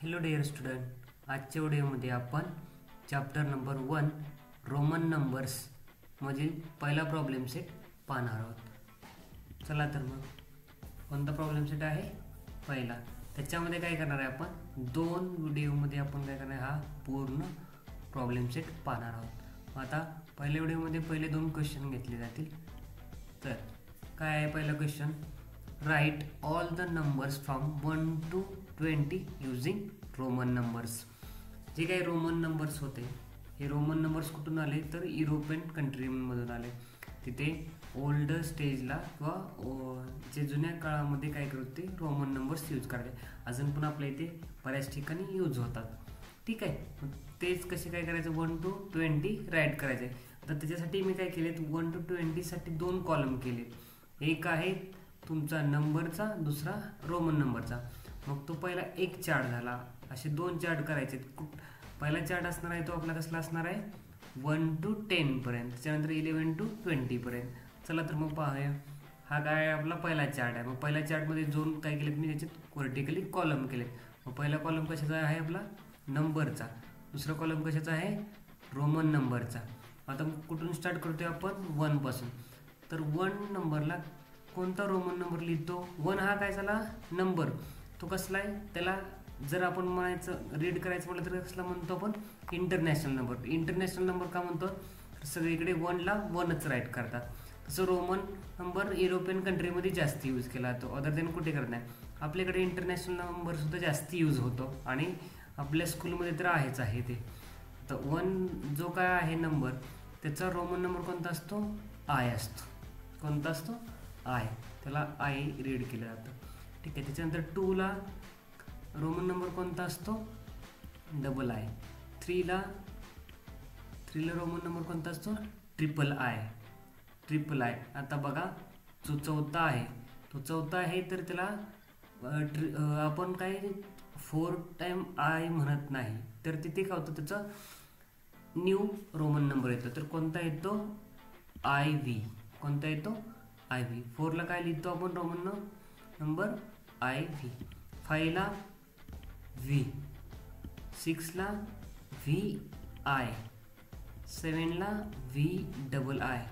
Hello dear student, आजच्या व्हिडिओमध्ये आपण चॅप्टर नंबर 1 रोमन नंबर्स मधील पहिला प्रॉब्लेम सेट पाहणार आहोत. चला तर मग कोणता प्रॉब्लेम सेट आहे? पहिला. त्याच्यामध्ये काय करणार आहे आपण? दोन व्हिडिओमध्ये आपण काय करणार आहे? हा पूर्ण प्रॉब्लेम सेट पाहणार आहोत. आता पहिल्या व्हिडिओमध्ये पहिले दोन क्वेश्चन घेतले जातील. तर काय आहे पहिला question? Write all the numbers from 1 to 20 using Roman numbers. जे काही रोमन नंबर्स होते, हे रोमन नंबर्स कुठून आले? तर युरोपियन कंट्रीमधून आले. तिथे ओल्ड स्टेजला किंवा जे जुन्या काळामध्ये काय करत होते, रोमन नंबर्स यूज करायचे. अजून पण आपल्या इथे बऱ्याच ठिकाणी यूज होतात. ठीक आहे, तेच कसे काय करायचं? 1 to 20 राईट करायचे. तर त्याच्यासाठी मी काय केले, 1 to 20 साठी दोन कॉलम केले. एक आहे तुमचा नंबरचा, दुसरा रोमन नंबरचा. मग तो पहिला एक चार्ट झाला. असे दोन चार्ट करायचे. पहिला चार्ट असणार आहे तो आपला कसला असणार आहे? 1 to 10 पर्यंत, त्याच्यानंतर 11 to 20 पर्यंत. चला तर मग पाहूया. हा काय आपला पहिला चार्ट आहे. मग पहिल्या चार्टमध्ये जोन काय केलेत मी, त्याच्यात व्हर्टिकली कॉलम केलेत. मग पहिला कॉलम कशाचा आहे? आपला नंबरचा. दुसरा कॉलम कशाचा आहे? रोमन नंबरचा. आता कुठून स्टार्ट करतोय आपण? 1 पासून. तर 1 नंबरला कोणता रोमन नंबर लिहितो? 1 हा काय झाला? नंबर. तो कसला आहे? त्याला जर आपण म्हणायचं रीड करायचं म्हटलं तर कसला म्हणतो आपण? International number. इंटरनॅशनल नंबर का म्हणतो? सगळीकडे 1ला 1च राईट करतात. तसं रोमन नंबर युरोपियन कंट्रीमध्ये जास्त यूज केला जातो, अदर देन कुठे करत नाही. आपल्याकडे इंटरनॅशनल नंबर सुद्धा जास्त यूज होतो आणि आपल्या स्कूलमध्ये तर आहेच आहे ते. तर 1 जो काय आहे नंबर, त्याचा रोमन नंबर कोणता असतो? आय असतो. कोणता असतो? आय. त्याला आय रीड केलं जातं. ठीक आहे. त्याच्यानंतर 2ला रोमन नंबर कोणता असतो? Double I. 3ला रोमन नंबर कोणता असतो? Triple I. Triple I. आता बघा, जो चौथा आहे, तो चौथा आहे तर त्याला आपण काय 4 टाइम आय म्हणत नाही, तर तिथे काय होतं? त्याचा न्यू रोमन नंबर येतो. तर कोणता येतो? I V. कोणता येतो? I V. 4ला काय लिहितो आपण रोमन नंबर? I V. 5ला व्ही. 6ला व्ही आय. 7ला व्ही डबल आय.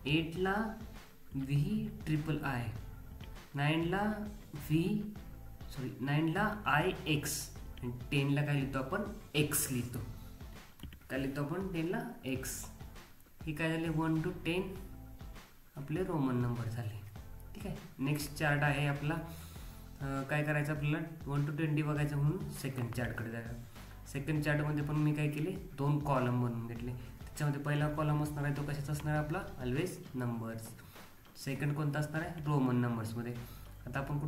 8ला व्ही ट्रिपल आय. 9ला आय एक्स. आणि 10ला काय लिहितो आपण? एक्स लिहितो. काय लिहितो आपण? 10ला एक्स. हे काय झाले? 1 to 10 आपले रोमन नंबर झाले. ठीक आहे. नेक्स्ट चार्ट आहे आपला. काय करायचं आपल्याला? 1 to 20 बघायचं म्हणून सेकंड चार्टकडे जायचं. सेकंड चार्टमध्ये पण मी काय केले? दोन कॉलम बनवून घेतले. त्याच्यामध्ये पहिला कॉलम असणार आहे तो कशाचा असणार आहे? आपला ऑलवेज नंबर्स. सेकंड कोणता असणार आहे? रोमन नंबर्समध्ये. आता आपण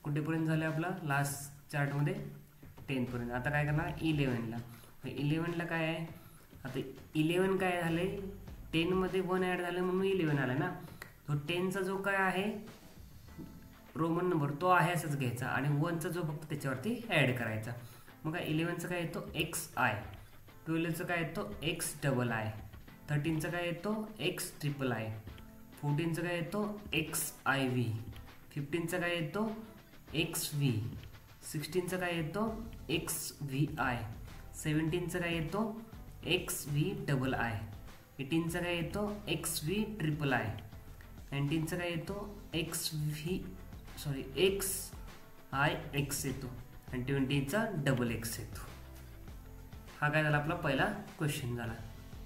कुठेपर्यंत झालं आपला? लास्ट चार्टमध्ये 10 पर्यंत. आता काय करणार? 11ला. 11ला काय आहे? आता 11 काय झाले? 10 मध्ये 1 ॲड झालं म्हणून 11 आला ना. तो 10चा जो काय आहे रोमन नंबर, तो आहे असंच घ्यायचा आणि 1चा जो फक्त त्याच्यावरती ॲड करायचा. मग काय 11चा काय येतो? X I. 12चं काय येतो? X double I. 13चं काय येतो? X triple I. 14चं काय येतो? X I V. 15चं काय येतो? X V. 16चं काय येतो? X V I. 17चं काय येतो? X V double I. 18चं काय येतो? X V triple I. 19चं काय येतो? एक्स आय एक्स येतो. आणि 20चा डबल एक्स येतो. हा काय झाला? आपला पहिला क्वेश्चन झाला.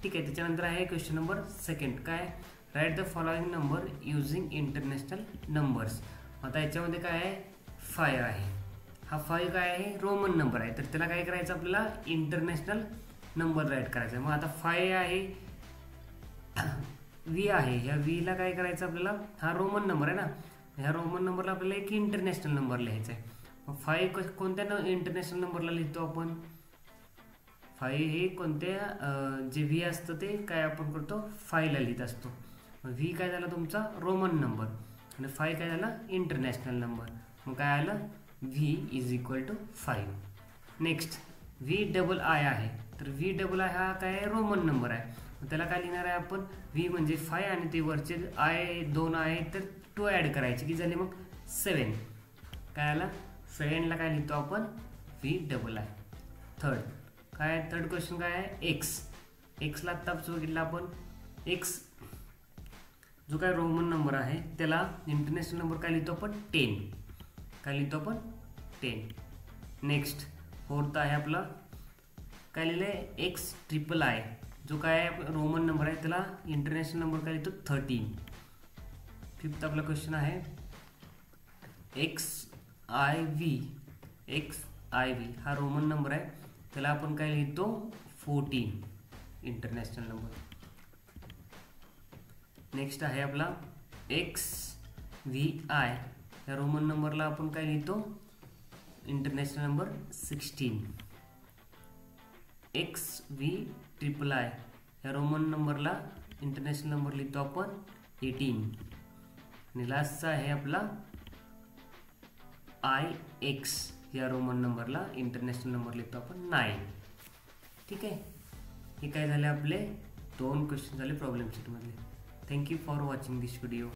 ठीक आहे. त्याच्यानंतर आहे क्वेश्चन नंबर सेकंड. काय? Write the following number using international numbers. आता याच्यामध्ये काय आहे? 5 आहे. हा 5 काय आहे? रोमन नंबर आहे. तर त्याला काय करायचं? आपल्याला इंटरनॅशनल नंबर राईट करायचा. मग आता 5 आहे, व्ही आहे. ह्या व्हीला काय करायचं आपल्याला? हा रोमन नंबर आहे ना. ह्या रोमन नंबरला आपल्याला एक इंटरनॅशनल नंबर लिहायचा आहे. मग 5 कोणत्या इंटरनॅशनल नंबरला लिहितो आपण? 5 हे कोणत्या जे व्ही असतं ते काय आपण करतो? 5ला लिहित असतो. मग व्ही काय झाला? तुमचा रोमन नंबर. आणि 5 काय झाला? International number. मग काय आलं? V is equal to 5. Next V double I आहे. तर व्ही डबल आय हा काय आहे? रोमन नंबर आहे. त्याला काय लिहिणार आहे आपण? व्ही म्हणजे 5 आणि ते वरचे आय 2 आहे तर 2 ॲड करायचे. की झाले मग 7. काय आला? 7ला काय लिहितो आपण? VII. थर्ड काय आहे, थर्ड क्वेश्चन काय आहे, एक्सला आत्ताच बघितलं आपण. एक्स जो काय रोमन नंबर आहे त्याला इंटरनॅशनल नंबर काय लिहितो आपण, 10. काय लिहितो आपण, 10. नेक्स्ट फोर्थ आहे आपला काय लिहिलं आहे, XIII. जो काय रोमन नंबर आहे त्याला इंटरनॅशनल नंबर काय लिहितो, 13. फिफ्थ आपला क्वेश्चन आहे XIV हा रोमन नंबर आहे त्याला आपण काय लिहितो, 14 इंटरनॅशनल नंबर. नेक्स्ट आहे आपला XVI या रोमन नंबरला आपण काय लिहितो, इंटरनॅशनल नंबर 16. XVIII या रोमन नंबरला इंटरनॅशनल नंबर लिहितो आपण 18. आणि लास्टचा आहे आपला IX या रोमन नंबरला इंटरनॅशनल नंबर लिहितो आपण 9. ठीक आहे. हे काय झाले आपले 2 क्वेश्चन झाले प्रॉब्लेम शीटमधले. Thank you for watching this video.